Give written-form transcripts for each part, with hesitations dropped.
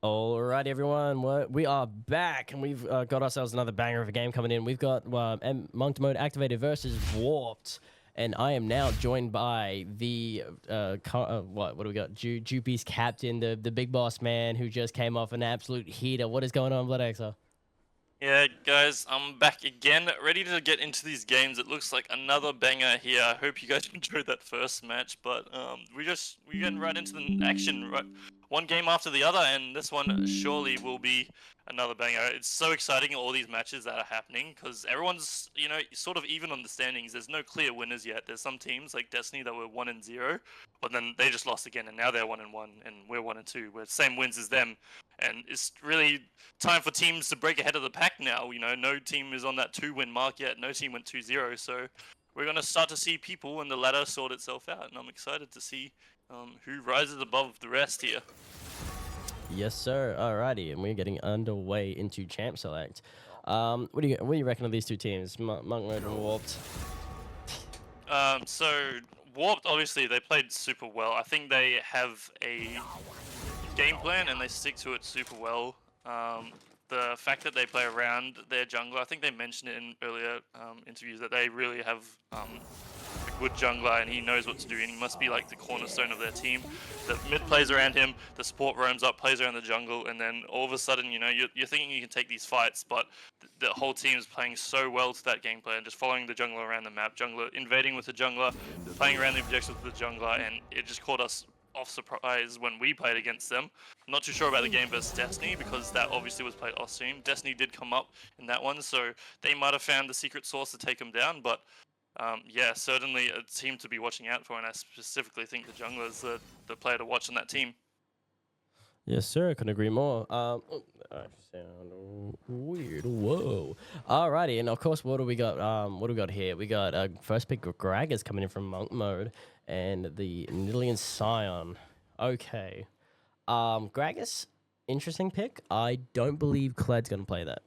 Alright, everyone, we are back, and we've got ourselves another banger of a game coming in. We've got Monk Mode activated versus Warped, and I am now joined by the what do we got? Jupy's captain, the big boss man who just came off an absolute heater. What is going on, Bloodaxer? Yeah, guys, I'm back again, ready to get into these games. It looks like another banger here. I hope you guys enjoyed that first match, but we're getting right into the action, right? One game after the other, and this one surely will be another banger. It's so exciting, all these matches that are happening, because everyone's, sort of even on the standings. There's no clear winners yet. There's some teams like Destiny that were 1-0, but then they just lost again, and now they're 1-1, and we're 1-2. We're same wins as them, and it's really time for teams to break ahead of the pack now. No team is on that 2-win mark yet. No team went 2-0, so we're going to start to see people in the ladder sort itself out, and I'm excited to see who rises above the rest here. Yes, sir. Alrighty, and we're getting underway into Champ Select. What do you reckon of these two teams, Monk Mode and Warped? So Warped, obviously, they played super well. I think they have a game plan and they stick to it super well. The fact that they play around their jungler, I think they mentioned it in earlier interviews that they really have a good jungler and he knows what to do, and he must be like the cornerstone of their team. The mid plays around him, the support roams up, plays around the jungle, and then all of a sudden, you're thinking you can take these fights, but the whole team is playing so well to that game plan, just following the jungler around the map, jungler invading with the jungler, playing around the objectives with the jungler, and it just caught us off surprise when we played against them. I'm not too sure about the game versus Destiny because that obviously was played off stream. Destiny did come up in that one, so they might have found the secret sauce to take them down, but yeah, certainly a team to be watching out for, and I specifically think the jungler is the player to watch on that team. Yes, sir. I couldn't agree more. I sound weird. Whoa. Alrighty, and of course, what do we got? What do we got here? We got first pick Gragas coming in from Monk Mode, and the Nidalian Scion. Okay. Gragas, interesting pick. I don't believe Cled's gonna play that.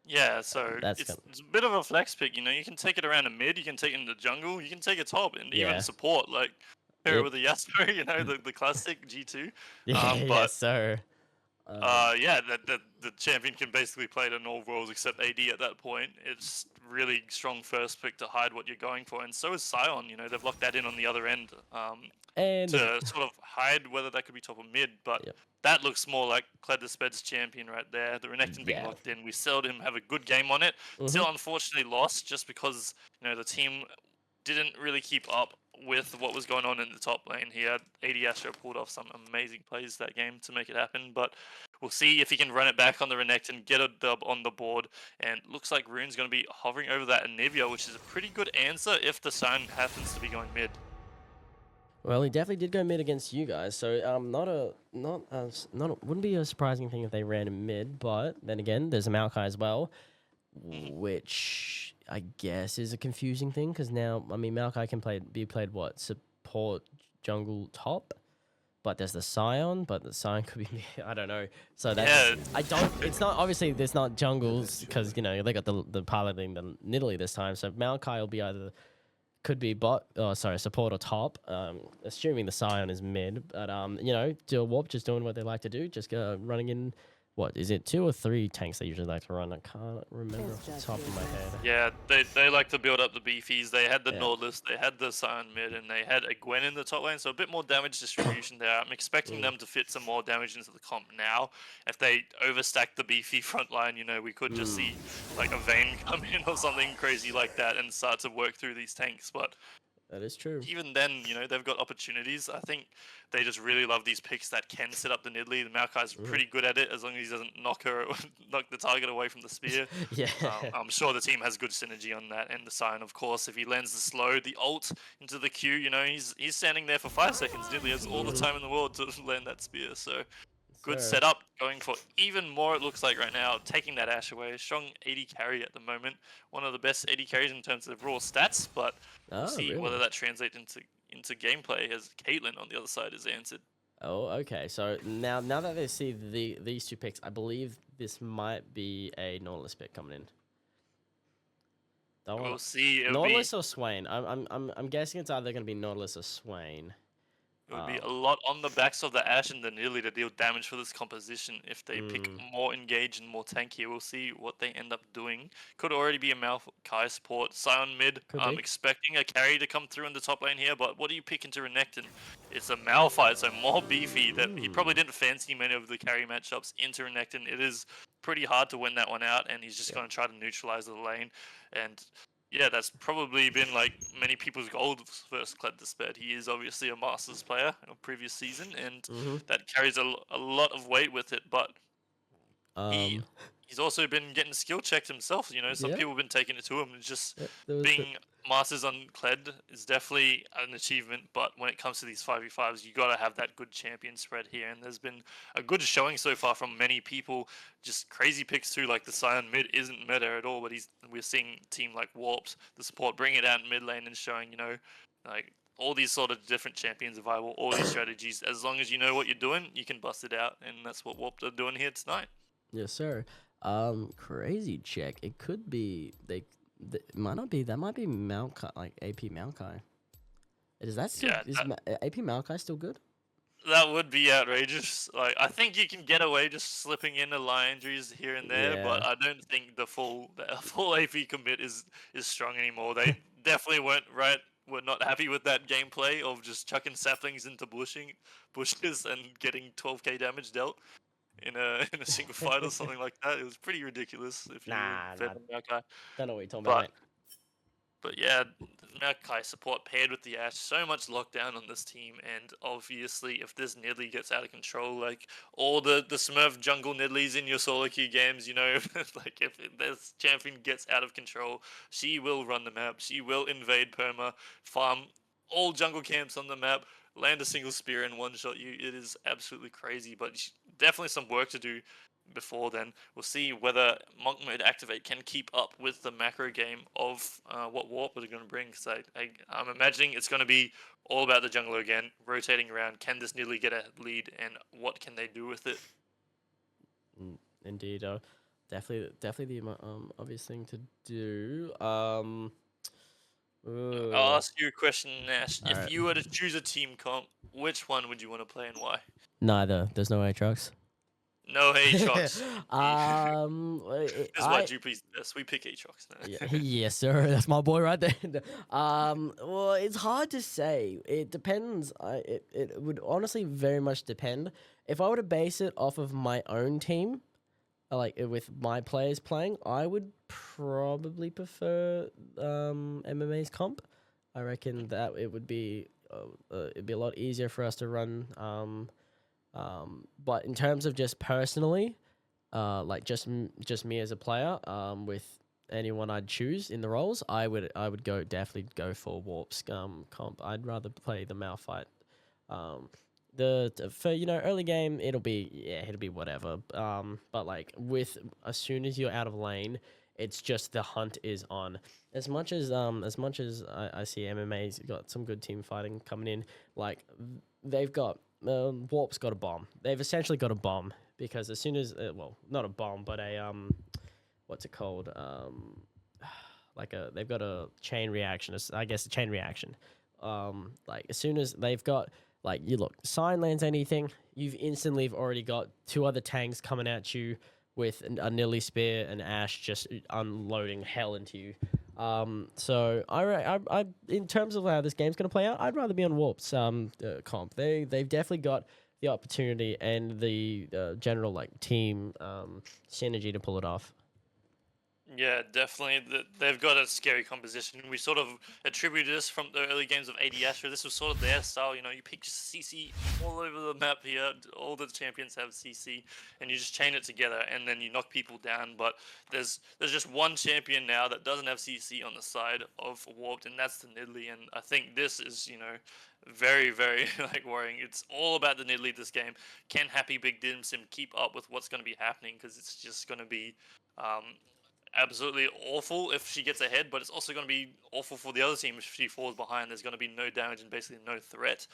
Yeah, so it's a bit of a flex pick. You can take it around a mid, you can take it in the jungle, you can take it top, and even support like pair it with the Yasuo. The classic G2. Yes, sir. Yeah, the champion can basically play it in all roles except AD at that point. It's really strong first pick to hide what you're going for, and so is Scion. They've locked that in on the other end and to sort of hide whether that could be top or mid, but that looks more like Kled the Sped's champion right there. The Renekton being locked in. We seldom have a good game on it. Still, unfortunately, lost just because the team didn't really keep up with what was going on in the top lane. He had AD Astro pulled off some amazing plays that game to make it happen, but we'll see if he can run it back on the Renekton, get a dub on the board, and looks like Rune's going to be hovering over that Anivia, which is a pretty good answer if the Sign happens to be going mid. Well, he definitely did go mid against you guys, so wouldn't be a surprising thing if they ran him mid. But then again, there's a Maokai as well, which I guess is a confusing thing because now, I mean, Maokai can be played what, support, jungle, top, but there's the Scion, but the Scion could be I don't know. So that's it's not obviously there's not jungles because they got the piloting the Nidalee this time, so Maokai will be either. Could be support or top. Assuming the Scion is mid, but Warp just doing what they like to do, just running in. What is it? 2 or 3 tanks they usually like to run? I can't remember off the top of my head. Yeah, they like to build up the beefies. They had the Nautilus, they had the Scion mid, and they had a Gwen in the top lane, so a bit more damage distribution there. I'm expecting them to fit some more damage into the comp now. If they overstack the beefy front line, we could just see like a Vayne come in or something crazy like that and start to work through these tanks, but that is true. Even then, they've got opportunities. I think they just really love these picks that can set up the Nidalee. The Maokai's pretty good at it as long as he doesn't knock the target away from the spear. Yeah. I'm sure the team has good synergy on that. And the Scion, of course, if he lands the slow, the ult into the Q, he's standing there for 5 seconds. Nidalee has all the time in the world to land that spear. So good setup, going for even more, it looks like right now, taking that Ashe away. Strong AD carry at the moment. One of the best AD carries in terms of raw stats, but we'll see whether that translates into gameplay as Caitlyn on the other side is answered. Oh, okay. So now that they see these 2 picks, I believe this might be a Nautilus pick coming in. We'll see. Nautilus or Swain. I'm guessing it's either going to be Nautilus or Swain. It would be a lot on the backs of the Ashe and the Nearly to deal damage for this composition if they pick more engage and more tanky. We'll see what they end up doing. Could already be a Maokai support. Sion mid, Could I'm be. expecting a carry to come through in the top lane here, but what do you pick into Renekton? It's a Malphite, so more beefy. That he probably didn't fancy many of the carry matchups into Renekton. It is pretty hard to win that one out, and he's just going to try to neutralize the lane. And yeah, that's probably been like many people's goals first Kled Desped. He is obviously a Masters player in a previous season, and that carries a lot of weight with it. But he he's also been getting skill checked himself. You know, some people have been taking it to him. And just being Masters on Kled is definitely an achievement. But when it comes to these 5v5s, you got to have that good champion spread here. And there's been a good showing so far from many people. Just crazy picks too, like the Sion mid isn't meta at all. But we're seeing a team like Warps, the support, bring it out in mid lane and showing, you know, like all these sort of different champions are viable, all these strategies. As long as you know what you're doing, you can bust it out. And that's what Warps are doing here tonight. Yes, sir. Crazy check. It could be it might not be. That might be Maokai, like AP Maokai. Is that still AP Maokai still good? That would be outrageous. Like, I think you can get away just slipping in a injuries here and there, but I don't think the full AP commit is strong anymore. They definitely were not happy with that gameplay of just chucking saplings into bushes and getting 12k damage dealt in a single fight or something like that. It was pretty ridiculous if you bet on Maokai. Don't know what you're talking about, mate. But yeah, Maokai support paired with the Ashe, so much lockdown on this team, and obviously if this Nidalee gets out of control, like all the Smurf jungle Nidalees in your solo queue games, you know, like if this champion gets out of control, she will run the map, she will invade perma, farm all jungle camps on the map, land a single spear and one-shot you. It is absolutely crazy, but definitely some work to do before then. We'll see whether Monk Mode Activate can keep up with the macro game of what Warp are going to bring. So I'm imagining it's going to be all about the jungle again, rotating around. Can this Nidalee get a lead, and what can they do with it? Indeed, definitely the obvious thing to do. I'll ask you a question, Nash. If you were to choose a team comp, which one would you want to play and why? Neither. There's no Aatrox. No Aatrox. This is why Jupi's the best. We pick Aatrox now. Yes, sir. That's my boy right there. Well, it's hard to say. It depends. It would honestly very much depend. If I were to base it off of my own team, like with my players playing, I would probably prefer MMA's comp. I reckon that it would be it'd be a lot easier for us to run. But in terms of just personally, like just me as a player, with anyone I'd choose in the roles, I would definitely go for Warp's comp. I'd rather play the Malphite. For early game it'll be whatever. But like as soon as you're out of lane, it's just the hunt is on. As much as I see MMA's got some good team fighting coming in, like they've got. Warp's got a bomb. They've essentially got a bomb because as soon as not a bomb, but a what's it called? They've got a chain reaction. I guess a chain reaction. Like as soon as they've got Sign lands anything, you've instantly already got two other tanks coming at you with a Nidalee spear and Ashe just unloading hell into you. So I in terms of how this game's gonna play out, I'd rather be on Warp's comp. They've definitely got the opportunity and the general team synergy to pull it off. Yeah, definitely. They've got a scary composition. We sort of attributed this from the early games of AD Astra. This was sort of their style. You know, you pick CC all over the map here. All the champions have CC, and you just chain it together, and then you knock people down. But there's just one champion now that doesn't have CC on the side of Warped, and that's the Nidalee. And I think this is, very, very worrying. It's all about the Nidalee this game. Can Happy Big Dim Sim keep up with what's going to be happening? Because it's just going to be absolutely awful if she gets ahead, but it's also going to be awful for the other team if she falls behind. There's going to be no damage and basically no threat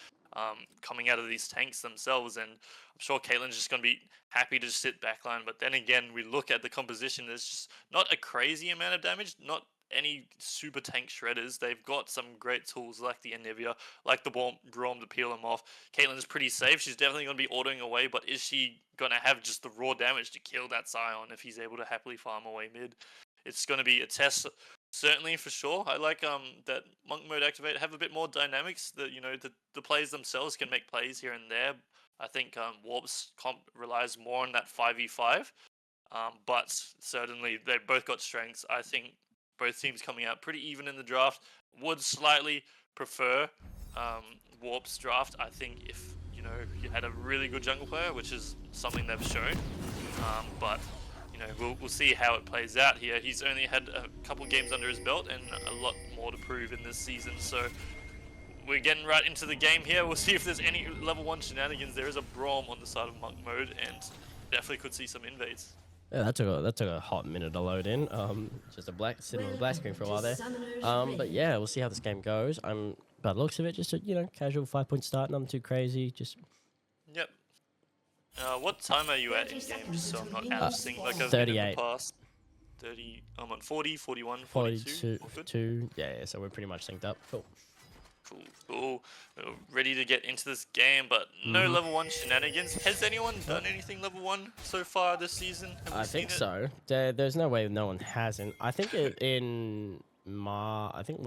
coming out of these tanks themselves, and I'm sure Caitlyn's just going to be happy to just sit backline. But then again, we look at the composition, there's just not a crazy amount of damage, not any super tank shredders. They've got some great tools like the Anivia, like the Braum to peel them off. Caitlyn's pretty safe. She's definitely going to be autoing away, but is she going to have just the raw damage to kill that Scion if he's able to happily farm away mid? It's going to be a test, certainly, for sure. I like that Monk Mode Activate have a bit more dynamics. That, you know, the players themselves can make plays here and there. I think Warp's comp relies more on that 5v5. But certainly they both got strengths. I think both teams coming out pretty even in the draft. Would slightly prefer Warp's draft. I think if, you know, you had a really good jungle player, which is something they've shown. But, you know, we'll see how it plays out here. He's only had a couple games under his belt and a lot more to prove in this season. So we're getting right into the game here. We'll see if there's any level 1 shenanigans. There is a Braum on the side of Monk Mode and definitely could see some invades. Yeah, that took a hot minute to load in. Just sitting on the black screen for a while there. But yeah, we'll see how this game goes. By the looks of it, just a, you know, casual 5-point start, nothing too crazy. Just. Yep. What time are you at in game? Just so I'm not out of sync like I've 38. been in the past. 30. I'm on 40, 41, 42. 42. Yeah, so we're pretty much synced up. Cool. Cool. Ready to get into this game, but no level 1 shenanigans. Has anyone done anything level 1 so far this season? I think so. There's no way no one hasn't. I think one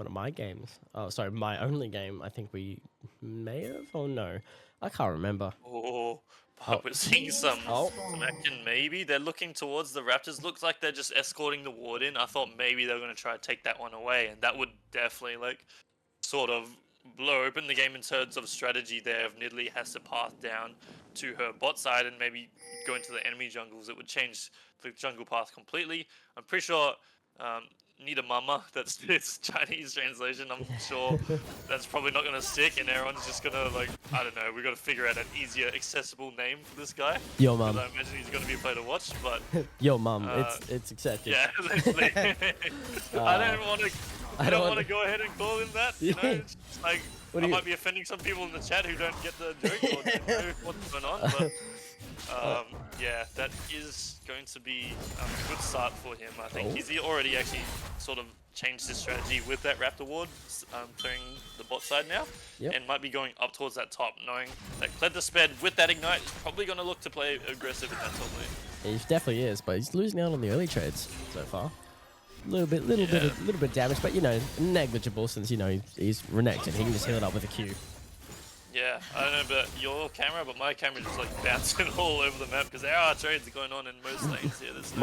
of my games. Oh, sorry, my only game. I think we may have. Oh no, I can't remember. But we're seeing some action. Maybe they're looking towards the Raptors. Looks like they're just escorting the ward in. I thought maybe they were going to try to take that one away, and that would definitely sort of blow open the game in terms of strategy there. If Nidalee has to path down to her bot side and maybe go into the enemy jungles, it would change the jungle path completely. I'm pretty sure Nida Mama, that's its Chinese translation. I'm sure that's probably not going to stick, and everyone's just going to, I don't know, we've got to figure out an easier, accessible name for this guy. Yo, mum. I imagine he's going to be a play to watch, but... Yo, mum, it's accepted. Yeah, literally. I don't want to go ahead and call him that, you know? It's like, I might be offending some people in the chat who don't get the joke or don't know what's going on, but... yeah, that is going to be a good start for him. I think he's already actually sort of changed his strategy with that Raptor ward, clearing the bot side now, and might be going up towards that top, knowing that Kled the Sped with that Ignite is probably going to look to play aggressive in that top lane. He definitely is, but he's losing out on the early trades so far. Little bit damage, but you know, negligible since you know he's Renekton. He can just heal it up with a Q. Yeah, I don't know about your camera, but my camera just bouncing all over the map because there are trades going on in most lanes here. There's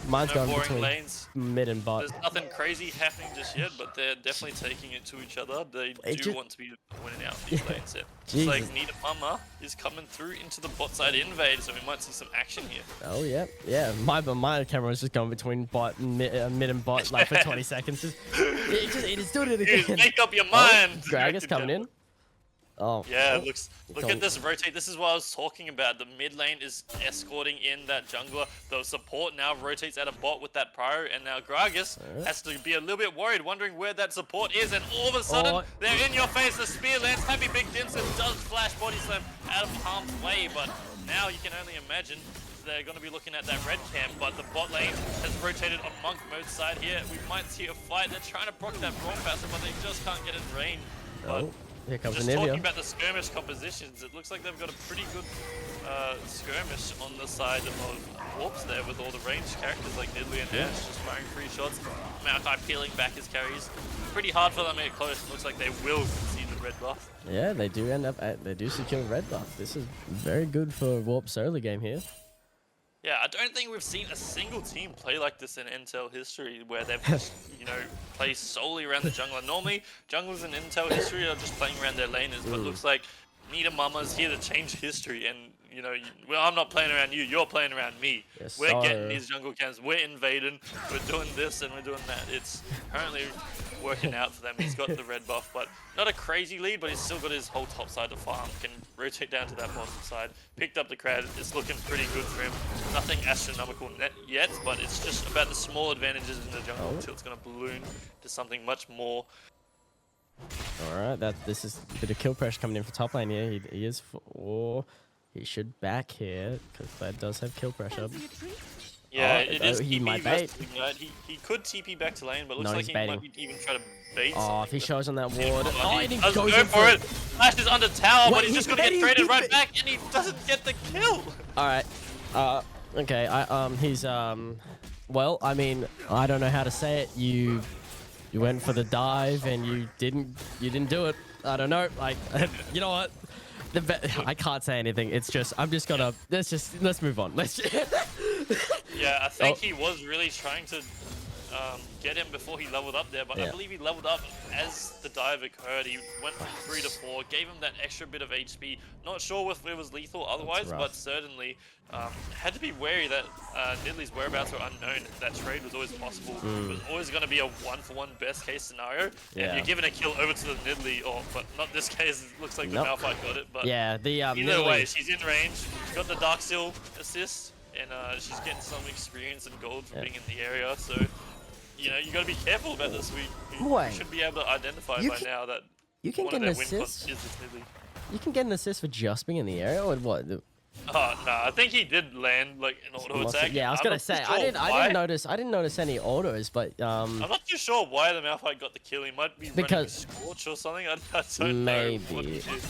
mine's going boring between lanes. Mid and bot. There's nothing crazy happening just yet, but they're definitely taking it to each other. They do want to be winning out these lanes here. It's like Nida Mama is coming through into the bot side invade, so we might see some action here. Oh yeah. My camera was just going between bot and mid and bot for 20 seconds. It just doing it again. Dude, make up your mind. Gragas coming in. Yeah, look at this rotate. This is what I was talking about. The mid lane is escorting in that jungler. The support now rotates at a bot with that pyro, and now Gragas has to be a little bit worried, wondering where that support is, and all of a sudden, they're in your face. The spear lands. Happy Big Dimson does flash body slam out of harm's way, but now you can only imagine they're going to be looking at that red camp, but the bot lane has rotated on Monk Mode side here. We might see a fight. They're trying to proc that Braum passive, but they just can't get in range. But here comes just Anivia. talking about the skirmish compositions, it looks like they've got a pretty good skirmish on the side of Warps there with all the ranged characters like Nidalee and Ash just firing free shots. Maokai peeling back his carries. Pretty hard for them to get close. It looks like they will concede the red buff. Yeah, they do they do secure the red buff. This is very good for Warp's early game here. Yeah, I don't think we've seen a single team play like this in Intel history, where they've just, played solely around the jungler. Normally, junglers in Intel history are just playing around their laners, but it looks like Nida Mama's here to change history, and well, I'm not playing around you, you're playing around me. Yes, we're getting these jungle camps, we're invading, we're doing this and we're doing that. It's currently working out for them. He's got the red buff, but not a crazy lead, but he's still got his whole top side to farm. Can rotate down to that bottom side. Picked up the crowd. It's looking pretty good for him. Nothing astronomical yet, but it's just about the small advantages in the jungle until it's going to balloon to something much more. Alright, this is a bit of kill pressure coming in for top lane here. He is he should back here, because that does have kill pressure. Yeah, Oh, it is he TP might versus bait. Ignite. He could TP back to lane, but looks No, like he's he baiting. might even try to bait Oh, something. if he shows on that Yeah, ward. but Oh, he and he doesn't goes go in for it. Flash is under tower, Wait, but he's just gonna get traded right back, and he doesn't get the kill. All right. Okay. He's Well, I mean, I don't know how to say it. You went for the dive and you didn't do it. I don't know. Like, you know what? I can't say anything. It's just I'm just gonna let's move on. Yeah, I think he was really trying to get him before he leveled up there, but I Yeah. believe he leveled up as the dive occurred. He went from 3 to 4, gave him that extra bit of HP. Not sure if it was lethal otherwise, rough. but certainly had to be wary that Nidalee whereabouts were unknown. That trade was always possible. It was always going to be a 1-for-1 best case scenario. Yeah. And you're giving a kill over to the Nidalee, but not this case. It looks like the Nope. Malphite got it. But Yeah, the either Nidalee- way, she's in range. She's got the Darksteel assist, and she's getting some experience and gold from being in the area. So, you know, you got to be careful about this. We Wait. should be able to identify You by can- now that you can one get of an their win assist. is this Nidalee. You can get an assist for just being in the area, or what? Oh no, I think he did land like an auto attack. Yeah, I was I'm gonna not too say sure I why. didn't notice any autos, but I'm not too sure why the Malphite got the kill. He might be Because- running Scorch or something. I don't know. What Maybe. it is.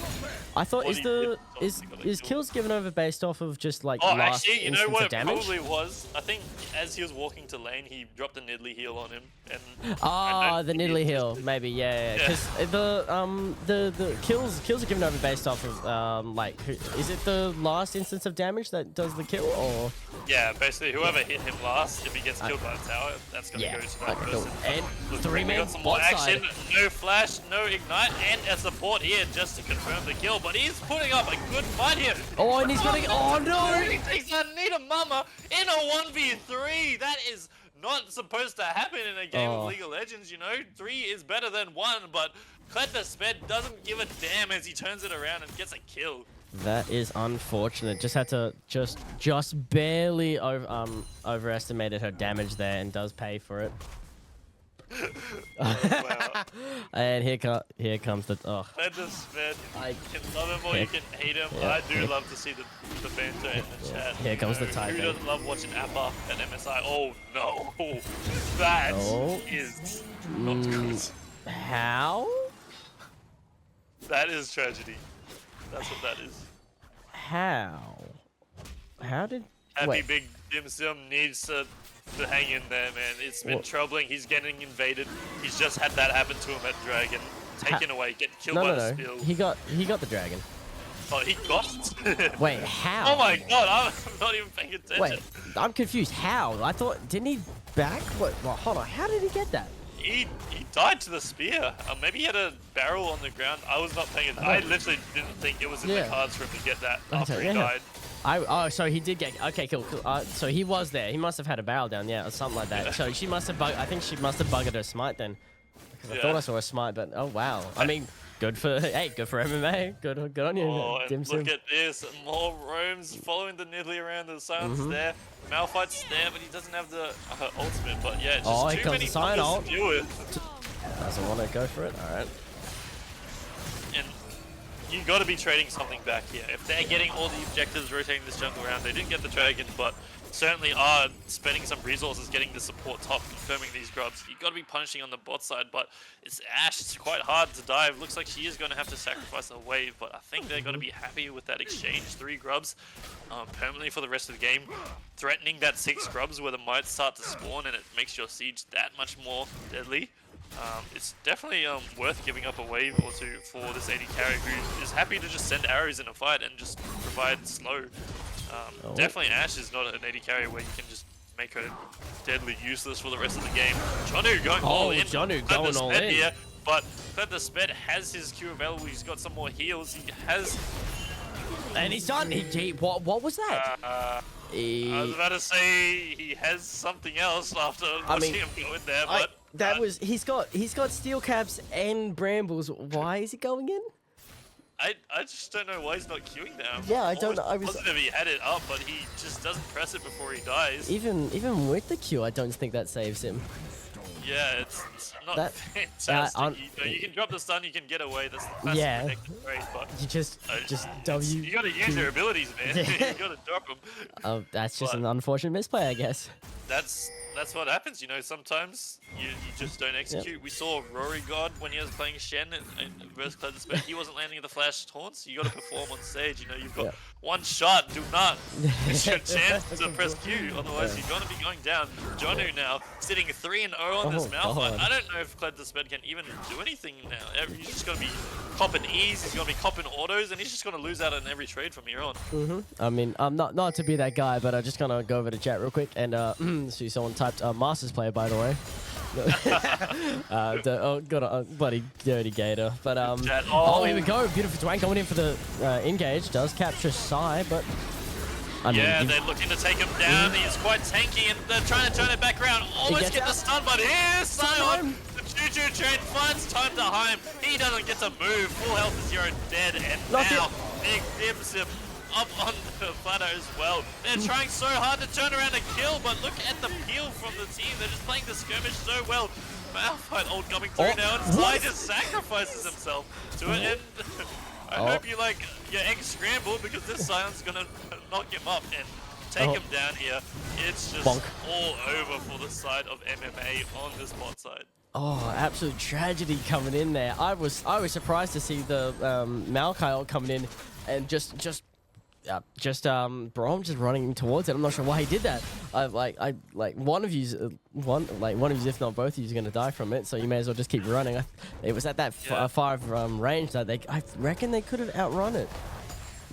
I thought What is he the did, is obviously got a is kill. kills given over based off of just like Oh, last actually, you know instance what of it damage? probably was? I think as he was walking to lane, he dropped a Nidalee heal on him, and Ah, I the don't think Nidalee he heal, existed. maybe, yeah. Yeah. Because the kills are given over based off of like is it the last instance of damage that does the kill or Yeah, basically, whoever hit him last, if he gets killed by the tower, that's gonna yeah. go to that Okay, cool. person. And Look, we three-man got some more bot action. side. No flash, no ignite, and a support here just to confirm the kill. But he's putting up a good fight here. Oh, and he's getting He takes a Nita Mama in a 1v3. That is not supposed to happen in a game of League of Legends, you know? 3 is better than 1, but Clever Sped doesn't give a damn as he turns it around and gets a kill. That is unfortunate. Just had to just barely overestimated her damage there and does pay for it. Wow. And here comes the Clever Sped. I You can love him or you can hate him. Yeah. I do love to see the banter in the chat. Here comes the Who typing. doesn't love watching Appa at MSI? Oh no, that No. is not good. how? That is tragedy. That's what that is. How did Happy wait. Big Dim Sim needs to hang in there, man. It's been What? troubling. He's getting invaded. He's just had that happen to him at Dragon. Taken away, get killed No, by no, the no. spill. He got the dragon. Oh, he got it? Wait, how? Oh my god, I'm not even paying attention. Wait, I'm confused. How? I thought didn't he back? What? Well, hold on. How did he get that? He died to the spear. Maybe he had a barrel on the ground. I was not paying attention. I literally didn't think it was in the Yeah. cards for him to get that Okay, after he yeah. died. Oh, so he did get. Okay, cool. So he was there. He must have had a barrel down, yeah, or something like that. Yeah. So she must have. I think she must have buggered her smite then. Because I thought I saw a smite, but oh wow. I mean, good for good for MMA. Good on you. Oh, Dim and Sim. look at this. More roams following the Nidalee around. The Scion's there. Malphite's there, but he doesn't have the ultimate. But yeah, just Oh, here too comes many the Scion numbers ult. to deal with. Doesn't want to go for it. All right. And you got to be trading something back here. If they're getting all the objectives, rotating this jungle around, they didn't get the dragon, but certainly are spending some resources getting the support top, confirming these grubs. You got to be punishing on the bot side, but it's Ashe. It's quite hard to dive. Looks like she is going to have to sacrifice a wave, but I think they're going to be happy with that exchange. 3 grubs permanently for the rest of the game, threatening that 6 grubs where the might start to spawn, and it makes your siege that much more deadly. It's definitely worth giving up a wave or two for this AD carry who is happy to just send arrows in a fight and just provide slow. Definitely Ashe is not an AD carry where you can just make her deadly useless for the rest of the game. Jonu going all in. Jonu Clever going all Sped in. Here, but Clever Sped has his Q available. He's got some more heals. He has... And he's done. What was that? I was about to say he has something else after watching him go in there, but... He's got steel caps and brambles. Why is he going in? I just don't know why he's not queuing down. Yeah, I don't Almost know. I was positive he had it up, but he just doesn't press it before he dies. even with the Q, I don't think that saves him. Yeah, it's not That- fantastic. You can drop the stun, you can get away. That's the classic Yeah. protective trade, but You just you gotta use your abilities, man. Yeah. You gotta drop them. That's just But an unfortunate misplay, I guess. that's what happens, you know. Sometimes you just don't execute. We saw Rory God when he was playing Shen versus Cloud Despair. He wasn't landing the flash taunts. You got to perform on stage. You know, you've got one shot. Do not miss your chance to press Q. Otherwise, you're gonna be going down. Jonu now sitting 3-0 on this Malphite. God. I don't know if Cloud Despair can even do anything now. He's just gonna be copping E's. He's gonna be copping autos, and he's just gonna lose out on every trade from here on. I mean, I'm not to be that guy, but I'm just gonna go over to chat real quick and see someone typed Masters player, by the way. Got a bloody dirty gator, but here we go. Beautiful Dwayne coming in for the engage. Does capture Psy, but I mean, they're looking to take him down. He's quite tanky, and they're trying to turn it back around. Almost get the stun, but here's Sion. The Choo-Choo Train finds time to Heim. He doesn't get to move. Full health is 0 dead, and now Big Dimsim up on the plateau as well. They're trying so hard to turn around and kill, but look at the peel from the team. They're just playing the skirmish so well. Malphite ult coming through now, and Sly just sacrifices himself to it, and I hope you like your egg scrambled, because this Sion's gonna knock him up and take him down here. It's just all over for the side of MMA on this bot side. Oh, absolute tragedy coming in there. I was surprised to see the Maokai ult coming in and just Braum just running towards it. I'm not sure why he did that. One of you's if not both of you's gonna die from it, so you may as well just keep running. It was at that far range that I reckon they could have outrun it.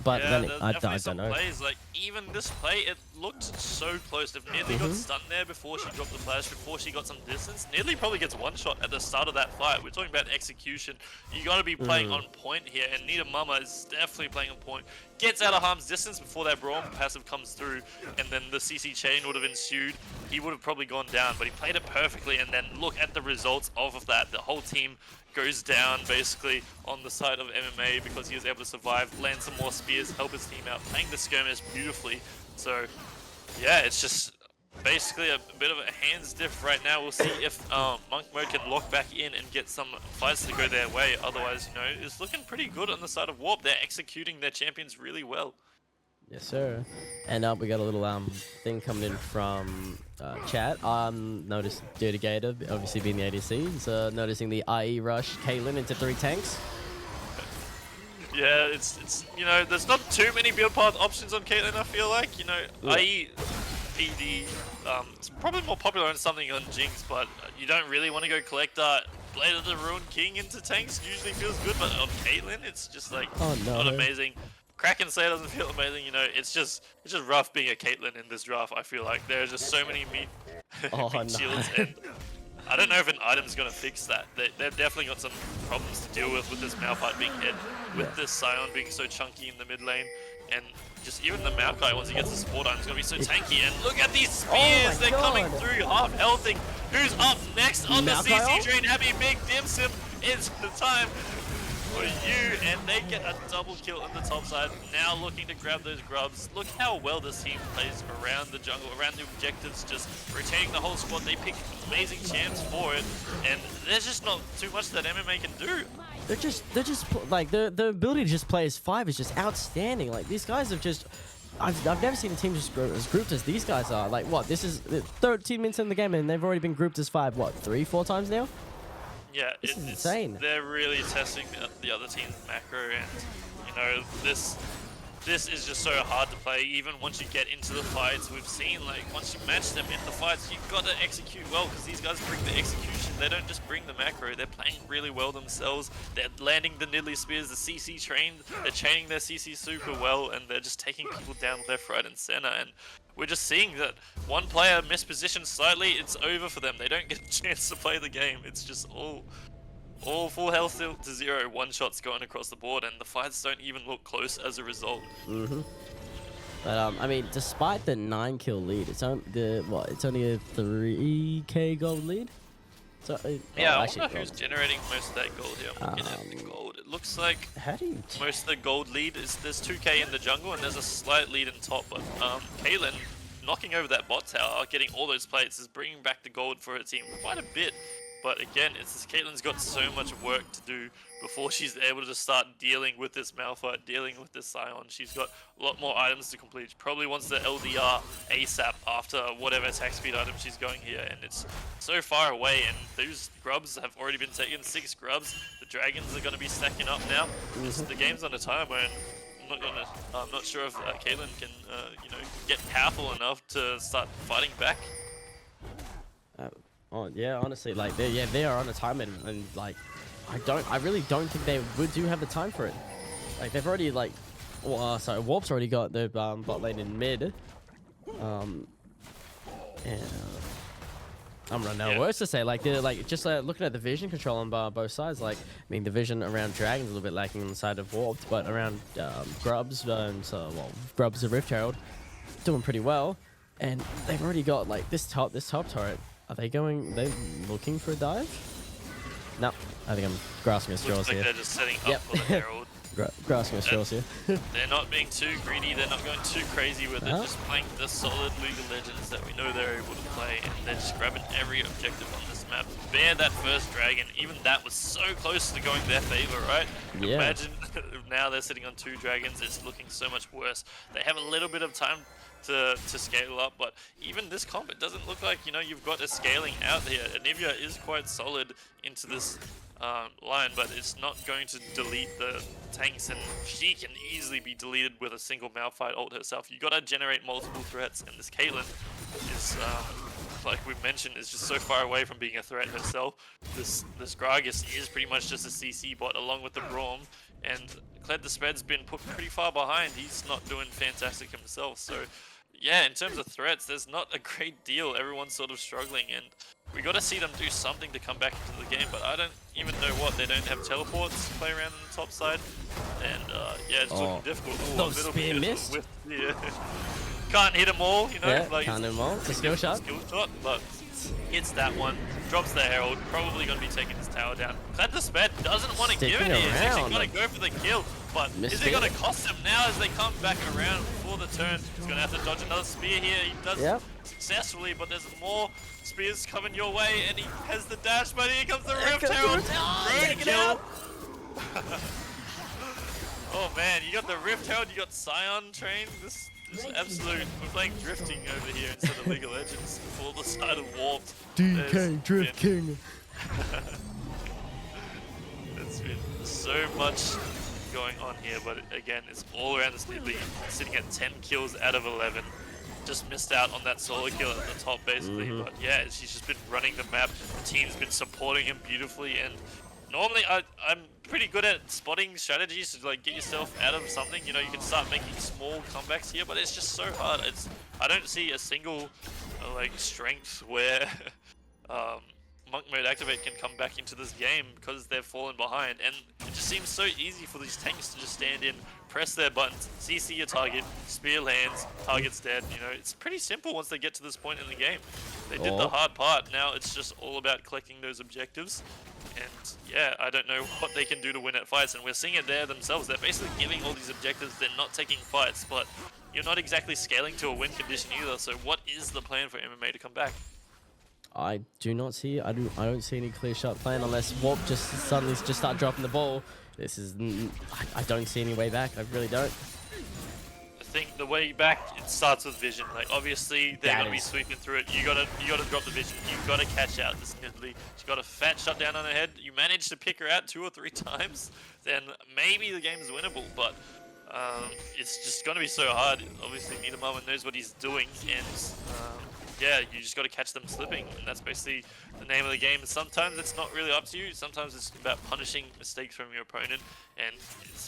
But then I don't know. Plays, like even this play, it looked so close. If Nearly got stunned there before she dropped the flash, before she got some distance, Nearly probably gets one shot at the start of that fight. We're talking about execution. You got to be playing on point here, and Nita Mama is definitely playing on point. Gets out of harm's distance before that Braum passive comes through, and then the CC chain would have ensued. He would have probably gone down, but he played it perfectly, and then look at the results of that. The whole team goes down basically on the side of MMA because he was able to survive, land some more spears, help his team out, playing the skirmish beautifully. So yeah, it's just basically a bit of a hands diff right now. We'll see if Monk Mode can lock back in and get some fights to go their way. Otherwise, you know, it's looking pretty good on the side of Warp. They're executing their champions really well. Yes, sir. And we got a little thing coming in from chat. Noticed Dirty Gator, obviously being the ADC, noticing the IE rush Caitlyn into 3 tanks. Yeah, it's you know, there's not too many build path options on Caitlyn, I feel like. You know, IE PD, it's probably more popular on something on Jinx, but you don't really want to go Collector. Blade of the Ruined King into tanks usually feels good, but on Caitlyn, it's just like not amazing. Kraken Slayer doesn't feel amazing, you know. It's just rough being a Caitlyn in this draft. I feel like there's just so many meat shields, and I don't know if an item's gonna fix that. They've definitely got some problems to deal with this Malphite being hit, with this Sion being so chunky in the mid lane, and just even the Maokai, once he gets the support item, is gonna be so tanky. And look at these spears, they're coming through, half healthing. Who's up next on the CC train? Happy Big Dimsim. It's the time for you, and they get a double kill on the top side. Now looking to grab those grubs. Look how well this team plays around the jungle, around the objectives, just rotating the whole squad. They pick amazing champs for it, and there's just not too much that MMA can do. They're just like the ability to just play as 5 is just outstanding. Like these guys have just. I've never seen a team just as grouped as these guys are. Like what? This is 13 minutes in the game, and they've already been grouped as 5. What? 3-4 times now? Yeah, it's insane. They're really testing the other team's macro, and you know this is just so hard to play. Even once you get into the fights, we've seen like once you match them in the fights, you've got to execute well, because these guys bring the execution. They don't just bring the macro. They're playing really well themselves. They're landing the Nidalee spears, the CC trained. They're chaining their CC super well, and they're just taking people down left, right, and center. And we're just seeing that one player mispositioned slightly, it's over for them. They don't get a chance to play the game. It's just all full health to 0, one-shots going across the board, and the fights don't even look close as a result. But I mean, despite the 9-kill lead, it's only a 3k gold lead. So yeah, I wonder who's generating most of that gold here. I'm looking at the gold. It looks like most of the gold lead is there's 2k in the jungle, and there's a slight lead in top. But Caitlyn knocking over that bot tower, getting all those plates, is bringing back the gold for her team quite a bit. But again, it's just Caitlyn's got so much work to do before she's able to start dealing with this Malphite, dealing with this Scion. She's got a lot more items to complete. She probably wants the LDR ASAP after whatever attack speed item she's going here, and it's so far away, and those grubs have already been taken, 6 grubs. The dragons are going to be stacking up now. The game's on a time where I'm not sure if Caitlyn can, get powerful enough to start fighting back. Oh yeah, honestly, like they are on a time, and like I really don't think they do have the time for it. Like they've already sorry, Warp's already got the bot lane in mid. And I'm running out of words to say. Like they're just looking at the vision control on both sides. Like I mean, the vision around Dragon's a little bit lacking on the side of Warped, but around Grubs Grubs of Rift Herald doing pretty well, and they've already got like this top turret. Are they looking for a dive? No, I think I'm grasping at straws like here. They're just setting up for the Herald. Grasping at straws here. They're not being too greedy, they're not going too crazy with it, just playing the solid League of Legends that we know they're able to play, and they're just grabbing every objective on this map. Bear that first dragon, even that was so close to going their favor, right? Yeah. Imagine now they're sitting on 2 dragons, it's looking so much worse. They have a little bit of time to scale up, but even this comp, it doesn't look like, you've got a scaling out here. Anivia is quite solid into this line, but it's not going to delete the tanks, and she can easily be deleted with a single Malphite ult herself. You gotta generate multiple threats, and this Caitlyn is, like we mentioned, is just so far away from being a threat herself. This Gragas is pretty much just a CC bot along with the Braum, and Kled the Sped's been put pretty far behind. He's not doing fantastic himself, so yeah, in terms of threats, there's not a great deal. Everyone's sort of struggling, and we got to see them do something to come back into the game, but I don't even know what. They don't have teleports to play around on the top side, and yeah, it's looking difficult. Those spear missed? Yeah. Can't hit them all, Yeah, like, can't hit them all. It's a skill shot. But hits that one, drops the Herald, probably going to be taking his tower down. Kled the Sped doesn't want to give it here. He's actually going to go for the kill, but is it going to cost him now as they come back around before the turn? He's going to have to dodge another spear here. He does successfully, but there's more spears coming your way, and he has the dash, but here comes the Rift Herald. Road kill. Oh man, you got the Rift Herald, you got Scion train. This is absolute. We're playing drifting over here instead of League of Legends. Full the side of Warped. DK Drift King. There's been so much going on here, but again, it's all around this lead, sitting at 10 kills out of 11. Just missed out on that solo kill at the top, basically. But yeah, she's just been running the map. The team's been supporting him beautifully, and normally I'm pretty good at spotting strategies to like get yourself out of something. You can start making small comebacks here, but it's just so hard. I don't see a single strength where Monk Mode Activate can come back into this game because they've fallen behind, and it just seems so easy for these tanks to just stand in, press their buttons, CC your target, spear lands, target's dead. It's pretty simple once they get to this point in the game. They did the hard part. Now it's just all about collecting those objectives. And yeah, I don't know what they can do to win at fights, and we're seeing it there themselves. They're basically giving all these objectives, they're not taking fights, but you're not exactly scaling to a win condition either. So what is the plan for MMA to come back? I don't see any clear shot plan unless Warp just suddenly start dropping the ball. I don't see any way back. I really don't. I think the way back, it starts with vision. Like obviously they're gonna be sweeping through it. You gotta drop the vision. You gotta catch out this Nidalee. She got a fat shutdown on her head. You manage to pick her out 2 or 3 times, then maybe the game's winnable. But it's just gonna be so hard. Obviously Nidalee knows what he's doing, and yeah, you just got to catch them slipping, and that's basically the name of the game. Sometimes it's not really up to you. Sometimes it's about punishing mistakes from your opponent, and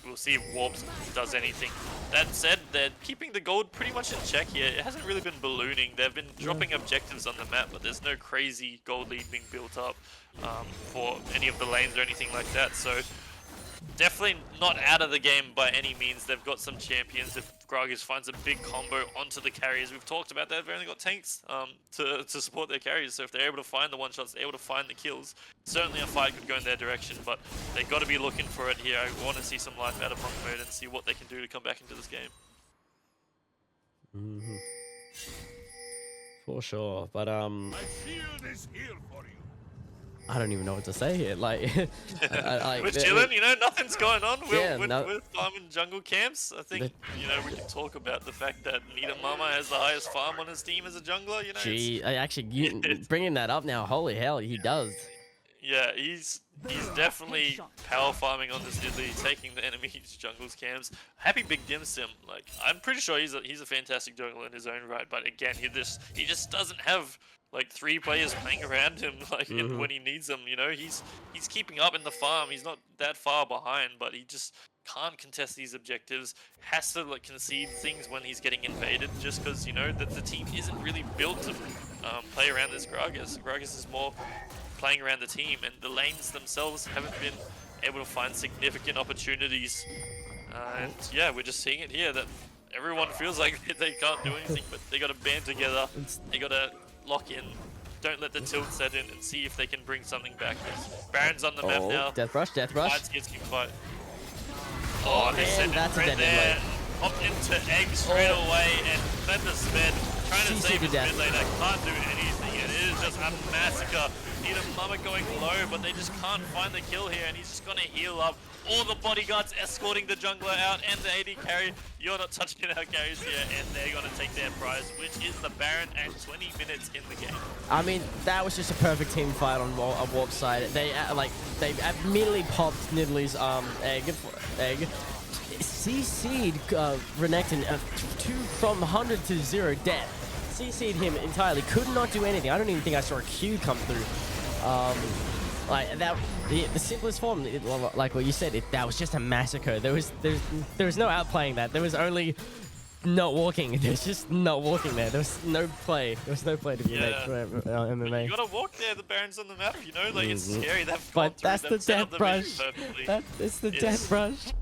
we'll see if Warps does anything. That said, they're keeping the gold pretty much in check here. It hasn't really been ballooning. They've been dropping objectives on the map, but there's no crazy gold lead being built up for any of the lanes or anything like that. So definitely not out of the game by any means. They've got some champions. If Gragas finds a big combo onto the carriers, we've talked about that. They've only got tanks to support their carriers. So if they're able to find the one-shots, they're able to find the kills, certainly a fight could go in their direction. But they've got to be looking for it here. I want to see some life out of Monk Mode and see what they can do to come back into this game. For sure. But My shield is here for you. I don't even know what to say here. Like, We're chilling, you know, nothing's going on. Yeah, We're farming jungle camps. I think, you know, we can talk about the fact that Nita Mama has the highest farm on his team as a jungler, you know. Gee, bringing that up now, holy hell, he does. Yeah, he's definitely power farming on this Diddley, taking the enemy's jungles camps. Happy Big Dim Sim, like I'm pretty sure he's a fantastic jungler in his own right, but again, he just doesn't have like 3 players playing around him like when he needs them. You know, he's keeping up in the farm. He's not that far behind, but he just can't contest these objectives. Has to like concede things when he's getting invaded, just because you know that the team isn't really built to play around this Gragas. Gragas is more playing around the team, and the lanes themselves haven't been able to find significant opportunities. And yeah, we're just seeing it here that everyone feels like they can't do anything, but they got to band together. They got to lock in. Don't let the tilt set in, and see if they can bring something back. Baron's on the map now. Death rush, death rush. Gets fight. Oh, they sent it that's a right dead there. lane. Hopped into egg straight away, and let the sped trying to CC save to his death. mid lane. Can't do anything. It is just a massacre. Nita Mama going low, but they just can't find the kill here, and he's just gonna heal up. All the bodyguards escorting the jungler out, and the AD carry. You're not touching our carries here, and they're gonna take their prize, which is the Baron at 20 minutes in the game. I mean, that was just a perfect team fight on Warp side. They immediately popped Nidalee egg. CC'd Renekton from 100 to 0 death. CC'd him entirely. Could not do anything. I don't even think I saw a Q come through. Like that, the simplest form, like what you said, that was just a massacre. There was no outplaying that. There was only not walking. There's just not walking there. There was no play. There was no play to be made for MMA. You gotta walk there. The Baron's on the map. You know, like it's scary. But that's the death brush. That's the death brush.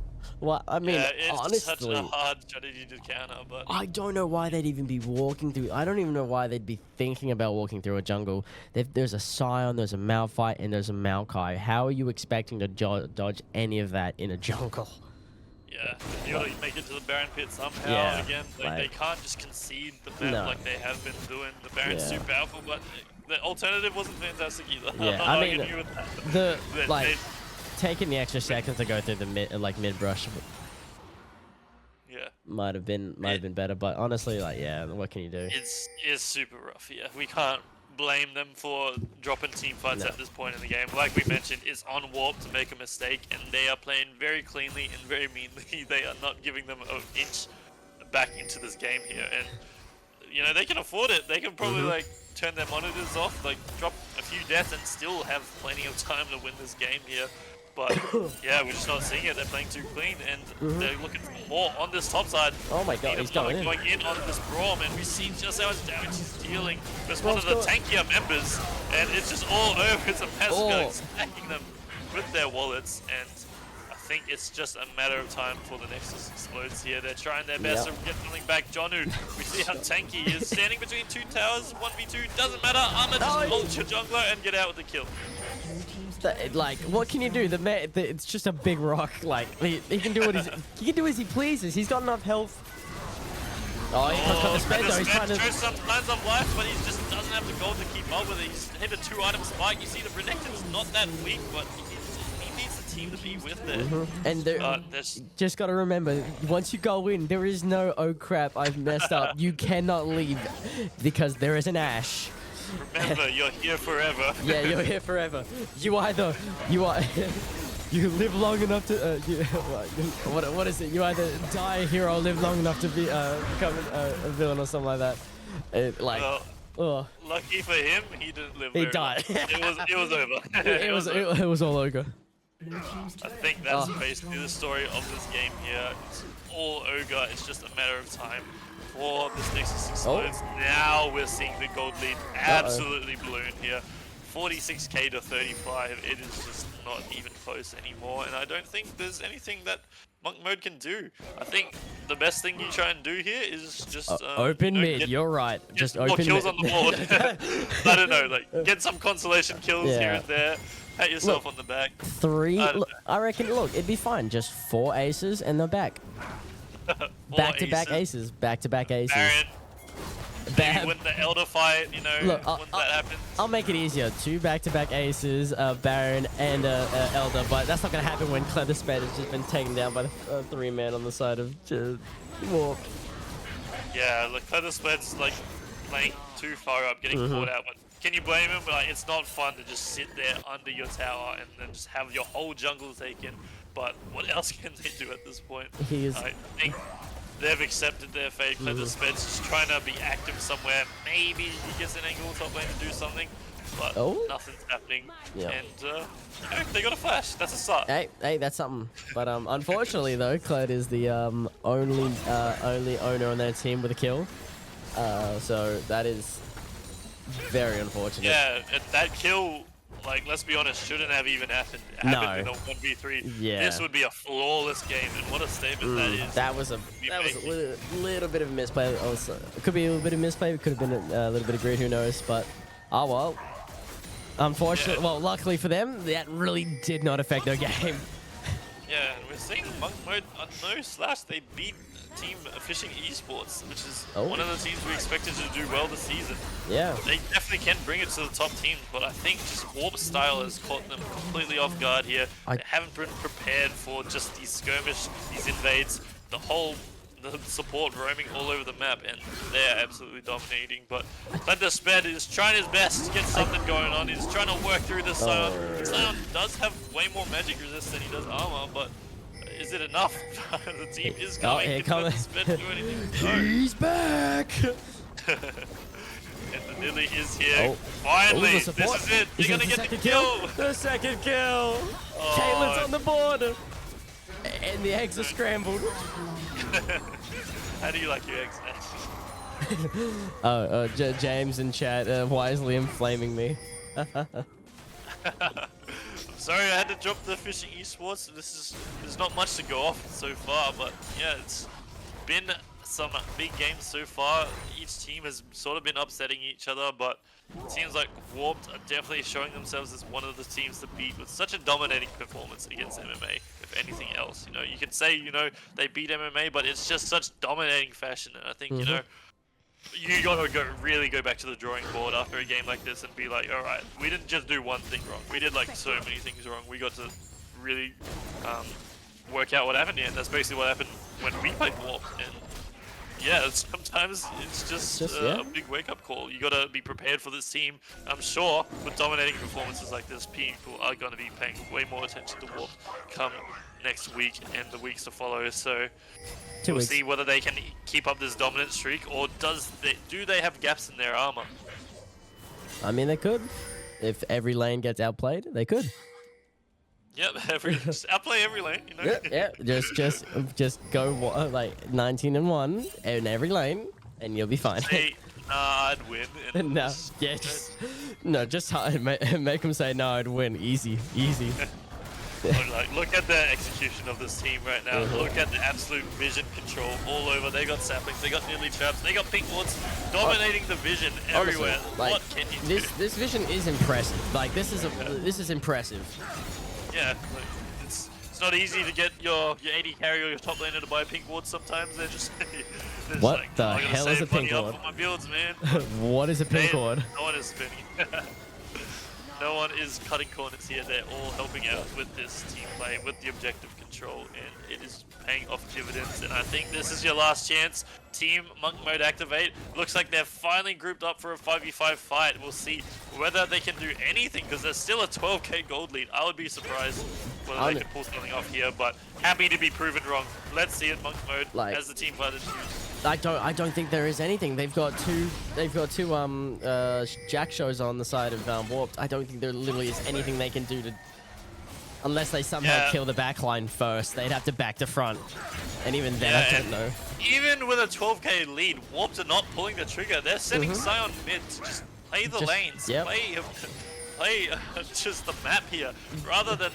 Well, I mean, it's honestly, such a hard strategy to counter, but I don't know why they'd even be walking through. I don't even know why they'd be thinking about walking through a jungle. There's a Scion, there's a Malphite, and there's a Maokai. How are you expecting to dodge any of that in a jungle? yeah, you gotta make it to the Baron pit somehow. Yeah, Again, they can't just concede the map like they have been doing. The Baron's too powerful, but the alternative wasn't fantastic either. Yeah, I mean, taking the extra seconds to go through the mid brush might have been better, but honestly, like, yeah, what can you do? It's super rough. Yeah, we can't blame them for dropping team fights at this point in the game. Like we mentioned, it's on Warp to make a mistake, and they are playing very cleanly and very meanly. They are not giving them an inch back into this game here, and you know they can afford it. They can probably like turn their monitors off, like drop a few deaths, and still have plenty of time to win this game here. But yeah, we're just not seeing it. They're playing too clean, and they're looking for more on this top side. Oh my god, he's going in on this Braum, and we see just how much damage he's dealing. It's one of the tankier members, and it's just all over. It's a massacre, stacking them with their wallets, and I think it's just a matter of time before the Nexus explodes here. They're trying their best to get something back. Jonu, we see how tanky he is, standing between 2 towers, 1v2, doesn't matter. Armor just ult your jungler and get out with the kill. Like, what can you do? It's just a big rock. Like, he can do what he can do as he pleases. He's got enough health. Oh, he got the sped though. He's trying to show some signs of life, but he just doesn't have the gold to keep up with it. He's hit a 2-item spike. You see the Renekton's not that weak, but he needs the team to be with it. And just gotta remember, once you go in, there is no, oh crap, I've messed up. You cannot leave because there is an Ashe. Remember, you're here forever. Yeah, you're here forever. You live long enough to what is it? You either die a hero or live long enough to be become a villain or something like that. Lucky for him, he didn't live. He died. It was over. It was all ogre. I think that's basically the story of this game here. It's all ogre. It's just a matter of time before this Nexus explodes. Now we're seeing the gold lead absolutely balloon here. 46k to 35. It is just not even close anymore, and I don't think there's anything that Monk Mode can do. I think the best thing you try and do here is just open mid. You're right. Just open mid. Kills on the board. I don't know, like get some consolation kills here and there. Pat yourself on the back. 3. I reckon. Look, it'd be fine. Just 4 aces and they're back. Back-to-back aces. Back-to-back aces. Baron. Bad. Win the Elder fight, you know, Look, when that happens. I'll make it easier. 2 back-to-back aces, Baron and Elder, but that's not gonna happen when Clever Spade has just been taken down by the 3-man on the side of Warp. Yeah, look, Feathersped's like playing too far up, getting caught out. But can you blame him? Like, it's not fun to just sit there under your tower and then just have your whole jungle taken. But what else can they do at this point? He is. I think they've accepted their fate. Feathersped's just trying to be active somewhere. Maybe he gets an angle top lane to do something, but nothing's happening. Yeah. And you know, they got a flash. That's a start. Hey, that's something. But unfortunately though, Kled is the only owner on their team with a kill. So that is very unfortunate. Yeah, that kill, like, let's be honest, shouldn't have even happened in a 1v3. Yeah. This would be a flawless game, and what a statement that is. That was a little bit of a misplay. Also, it could be a little bit of misplay. It could have been a little bit of greed. Who knows? But oh well. Unfortunately, well, luckily for them, that really did not affect their game. Yeah, and we're seeing Monk Mode on no slash. They beat team Fishing Esports, which is one of the teams we expected to do well this season. Yeah. They definitely can bring it to the top teams, but I think just Warp style has caught them completely off guard here. They haven't been prepared for just these skirmish, these invades, the support roaming all over the map, and they're absolutely dominating. But Feathersped is trying his best to get something going on. He's trying to work through the Scion. Scion does have way more magic resist than he does armor, but is it enough? The team is coming. Here Can Feathersped do anything? No. He's back. And the Lily is here. Finally, this is it. They're gonna get the kill. The second kill. Caitlin's on the board. And the eggs are scrambled. How do you like your eggs, Ash? James in chat wisely inflaming me. I'm sorry I had to drop the Fishing Esports. There's not much to go off so far, but yeah, it's been some big games so far. Each team has sort of been upsetting each other, but it seems like Warped are definitely showing themselves as one of the teams to beat with such a dominating performance against MMA, if anything else. You know, you could say, you know, they beat MMA, but it's just such dominating fashion, and I think, you know, you gotta really go back to the drawing board after a game like this and be like, alright, we didn't just do one thing wrong, we did like so many things wrong. We got to really work out what happened here, and that's basically what happened when we played Warped. And yeah, sometimes it's just a big wake-up call. You gotta be prepared for this team. I'm sure with dominating performances like this, people are gonna be paying way more attention to Warp come next week and the weeks to follow. So we'll see whether they can keep up this dominant streak, or do they have gaps in their armor? I mean, they could. If every lane gets outplayed, they could. Yep, just outplay every lane, you know? Yeah, just go like 19-1 in every lane, and you'll be fine. Say, nah, I'd win. And no, yeah, just make them say, no, I'd win. Easy. Like, look at the execution of this team right now. Look at the absolute vision control all over. They got saplings, they got nearly traps, they got pink wards, dominating the vision everywhere. Like, what can you do? This vision is impressive. Like, this is impressive. Yeah, like, it's not easy to get your AD carry or your top laner to buy pink wards sometimes. They're just what like, the hell is a pink ward? For my builds, man. What is a pink ward? No one is spinning. No one is cutting corners here. They're all helping out with this team play, with the objective control, and it is paying off dividends. And I think this is your last chance. Team Monk Mode activate. Looks like they're finally grouped up for a 5v5 fight. We'll see whether they can do anything, because there's still a 12k gold lead. I would be surprised whether they can pull something off here, but happy to be proven wrong. Let's see it, Monk Mode, as the team fighter choose. I don't think there is anything. They've got two Jack shows on the side of Warped. I don't think there literally is anything they can do to, unless they somehow kill the backline first. They'd have to back to front, and even then I don't know. Even with a 12k lead, Warped are not pulling the trigger. They're sending Scion mid to just play the lanes, play just the map here, rather than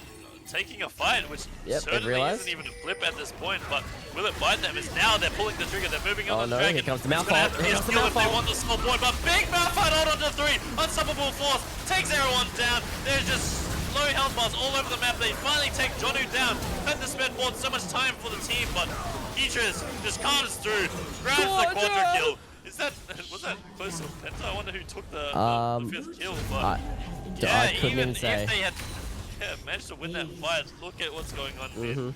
taking a fight, which certainly isn't even a flip at this point. But will it bite them? It's now they're pulling the trigger. They're moving on the dragon. Here comes the Malphite. If they want the small point, but big Malphite hold on to 3. Unstoppable force takes everyone down. There's just low health bars all over the map. They finally take Jonu down. Feathersped bought so much time for the team, but Peaches just comes through, grabs the quadra kill. was that close to a penta? I wonder who took the 5th kill. But I yeah, couldn't even if say. they had managed to win that fight, look at what's going on mid.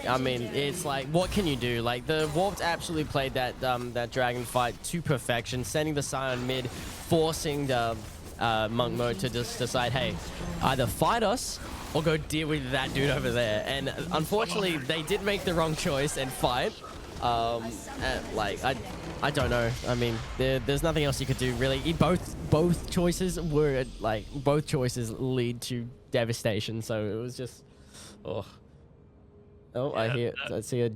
I mean, it's like, what can you do? Like, the Warped absolutely played that that dragon fight to perfection, sending the Scion mid, forcing the Monk Mode to just decide, hey, either fight us or go deal with that dude over there. And unfortunately, they did make the wrong choice and fight. Like, I don't know. I mean, there's nothing else you could do really. Both choices were like, both choices lead to devastation. So it was just, oh. Oh, Yeah, I see a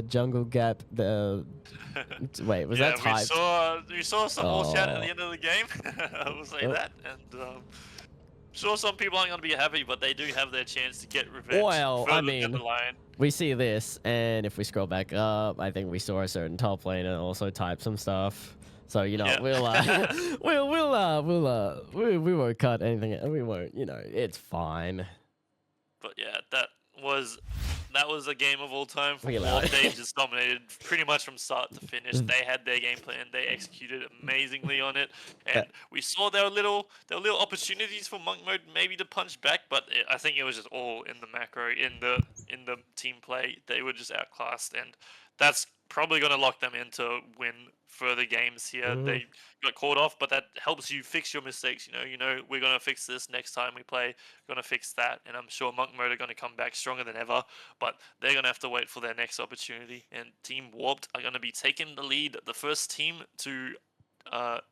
jungle gap. Wait, was that typed? We saw some more chat at the end of the game. I will say that, and sure some people aren't going to be happy, but they do have their chance to get revenge. Well, I further down mean, the line. we see this, and if we scroll back up, I think we saw a certain top laner also type some stuff. So you know, Yeah. we won't cut anything. We won't. You know, it's fine. But yeah, that was a game of all time for Look at Warp. that. They just dominated pretty much from start to finish. They had their game plan. They executed amazingly on it, and we saw there were little opportunities for Monk Mode maybe to punch back, but I think it was just all in the macro, in the team play. They were just outclassed, and that's probably going to lock them in to win further games here. They got caught off, but that helps you fix your mistakes. You know, we're going to fix this next time we play. We're going to fix that, and I'm sure Monk Mode are going to come back stronger than ever, but they're going to have to wait for their next opportunity, and Team Warped are going to be taking the lead, the first team to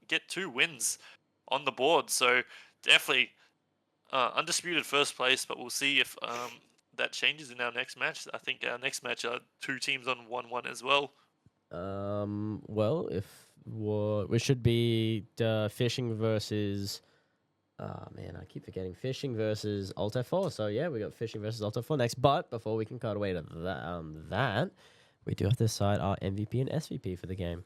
get 2 wins on the board, so definitely undisputed first place, but we'll see if that changes in our next match. I think our next match are 2 teams on 1-1 as well. Well, we should be fishing versus. Oh man, I keep forgetting fishing versus Alto 4. So yeah, we got fishing versus Alto 4 next. But before we can cut away to that, we do have to decide our MVP and SVP for the game.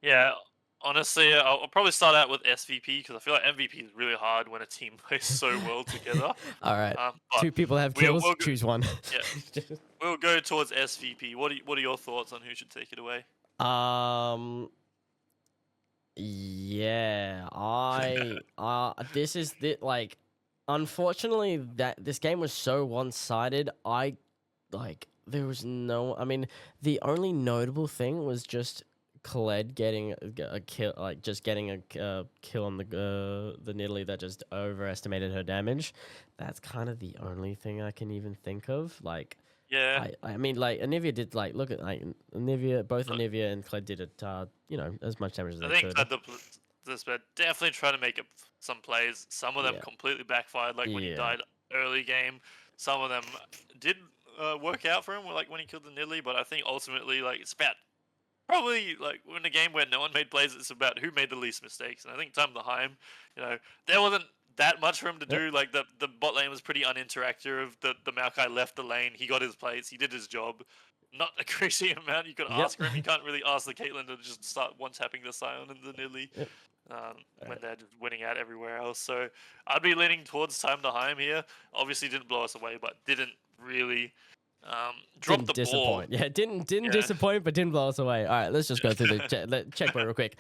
Yeah, honestly, I'll probably start out with SVP because I feel like MVP is really hard when a team plays so well together. All right, but 2 people have kills. we'll Choose one. Yeah, we'll go towards SVP. What are your thoughts on who should take it away? Yeah, this is like, unfortunately, that this game was so one-sided. There was no. I mean, the only notable thing was just Khaled getting a kill, like just getting a kill on the Nidalee that just overestimated her damage. That's kind of the only thing I can even think of. Like. Yeah. I mean, like, Anivia did, like, look at, like, both Anivia and Kled did it, you know, as much damage as they could. I think this bit definitely trying to make some plays. Some of them completely backfired, like when he died early game. Some of them did work out for him, like when he killed the Nidalee, but I think ultimately, like, it's about probably, like, in a game where no one made plays, it's about who made the least mistakes. And I think Time Behind, you know, there wasn't that much for him to do. Like, the bot lane was pretty uninteractive. The Maokai left the lane. He got his plays. He did his job. Not a crazy amount you could ask for him. You can't really ask the Caitlyn to just start one-tapping the Scion and the Nidalee when they're just winning out everywhere else. So I'd be leaning towards Time to Heim here. Obviously didn't blow us away, but didn't really drop the ball. Yeah, didn't disappoint, but didn't blow us away. All right, let's just go through the checkpoint real quick.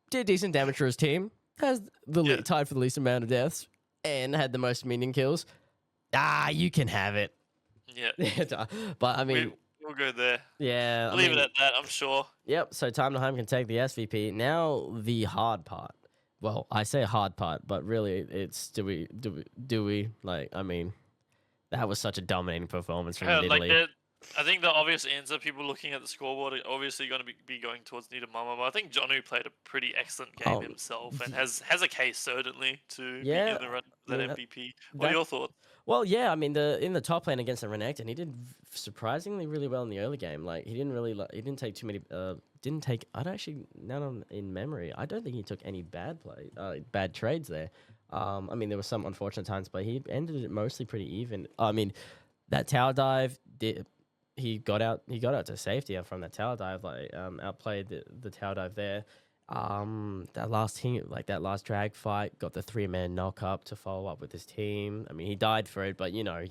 Did decent damage for his team. Has the tied for the least amount of deaths and had the most minion kills. You can have it. Yeah. But I mean, we'll go there. Yeah. Leave it at that, I'm sure. Yep. So Time to Home can take the SVP. Now the hard part. Well, I say hard part, but really it's do we like? I mean, that was such a dominating performance from Nidalee. I think the obvious answer, people looking at the scoreboard, are obviously going to be going towards Nita Mama. But I think Jonu played a pretty excellent game himself and has a case certainly to be in the run for that MVP. What are your thoughts? Well, yeah, I mean, in the top lane against the Renekton, he did surprisingly really well in the early game. Like, he didn't take too many. In memory, I don't think he took any bad trades there. I mean, there were some unfortunate times, but he ended it mostly pretty even. I mean, that tower dive he got out to safety from that tower dive, like outplayed the tower dive there. That last drag fight got the 3-man knock up to follow up with his team. I mean, he died for it, but you know,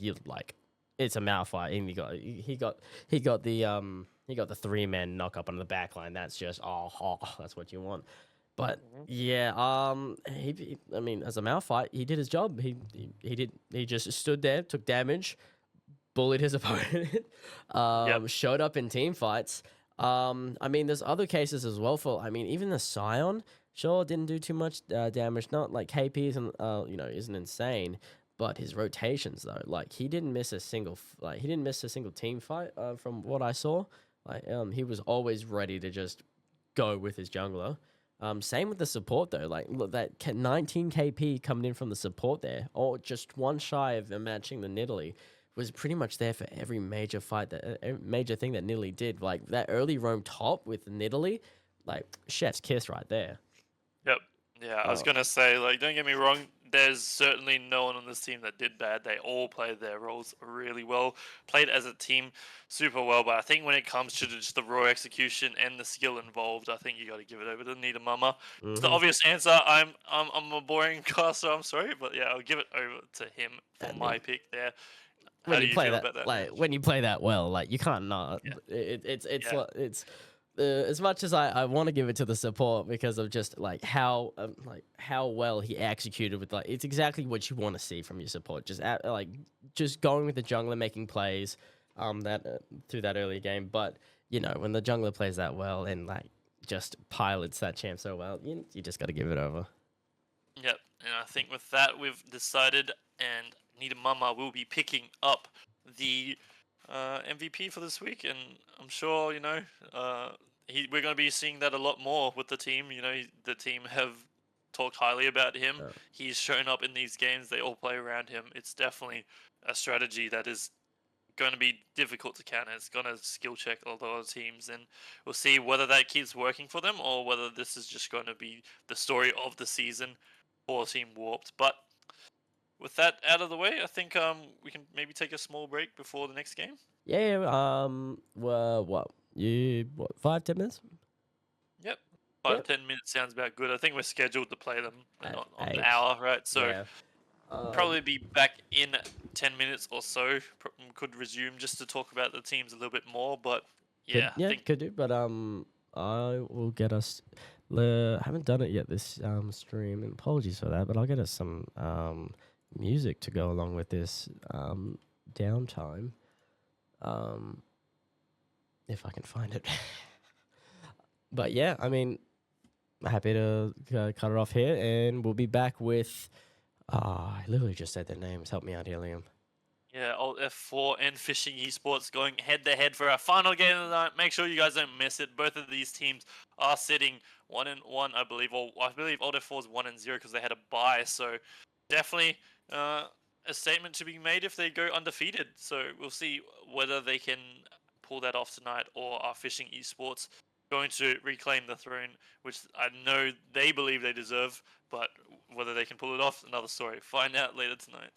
it's a Malphite, and he got the He got the 3-man knock up on the back line. That's just that's what you want. But yeah, I mean, as a Malphite, he did his job. He just stood there, took damage, bullied his opponent, showed up in team fights. I mean, there's other cases as well I mean, even the Scion, sure, didn't do too much damage. Not like KP isn't, isn't insane, but his rotations though, like he didn't miss a single, he didn't miss a single team fight from what I saw. Like, he was always ready to just go with his jungler. Same with the support though. Like, look, that 19 KP coming in from the support there, or just one shy of matching the Nidalee, was pretty much there for every major fight major thing that Nidalee did. Like that early roam top with Nidalee, like chef's kiss right there. Yep. Yeah, I was gonna say, like, don't get me wrong. There's certainly no one on this team that did bad. They all played their roles really well, played as a team super well. But I think when it comes to just the raw execution and the skill involved, I think you got to give it over to Nita Mama. It's the obvious answer. I'm a boring caster. I'm sorry, but yeah, I'll give it over to him for my pick there. How do you feel about that? Like when you play that well, like you can't not. Yeah. It's as much as I want to give it to the support because of just like how well he executed with, like, it's exactly what you want to see from your support. Just going with the jungler making plays, through that early game. But you know, when the jungler plays that well and like just pilots that champ so well, you just got to give it over. Yep, and I think with that we've decided, and Nita Mama will be picking up the MVP for this week, and I'm sure we're going to be seeing that a lot more with the team. You know, the team have talked highly about him. Oh. He's shown up in these games. They all play around him. It's definitely a strategy that is going to be difficult to counter. It's going to skill check a lot of teams, and we'll see whether that keeps working for them or whether this is just going to be the story of the season for Team Warped. But with that out of the way, I think we can maybe take a small break before the next game. Yeah. Well, what 5-10 minutes? Yep. 5-10 minutes sounds about good. I think we're scheduled to play them on an hour, right? So yeah. Probably be back in 10 minutes or so. Could resume just to talk about the teams a little bit more. But yeah, I think could do. But I will get us. I haven't done it yet this stream, and apologies for that. But I'll get us some music to go along with this downtime, if I can find it. But yeah, I mean, happy to cut it off here, and we'll be back with. I literally just said their names. Help me out here, Liam. Yeah, old F4 and Fishing Esports going head-to-head for our final game of the night. Make sure you guys don't miss it. Both of these teams are sitting 1-1, I believe. Or I believe old F4 is 1-0 because they had a bye. So definitely a statement to be made if they go undefeated. So we'll see whether they can pull that off tonight, or are Fishing Esports going to reclaim the throne, which I know they believe they deserve, but whether they can pull it off, another story. Find out later tonight.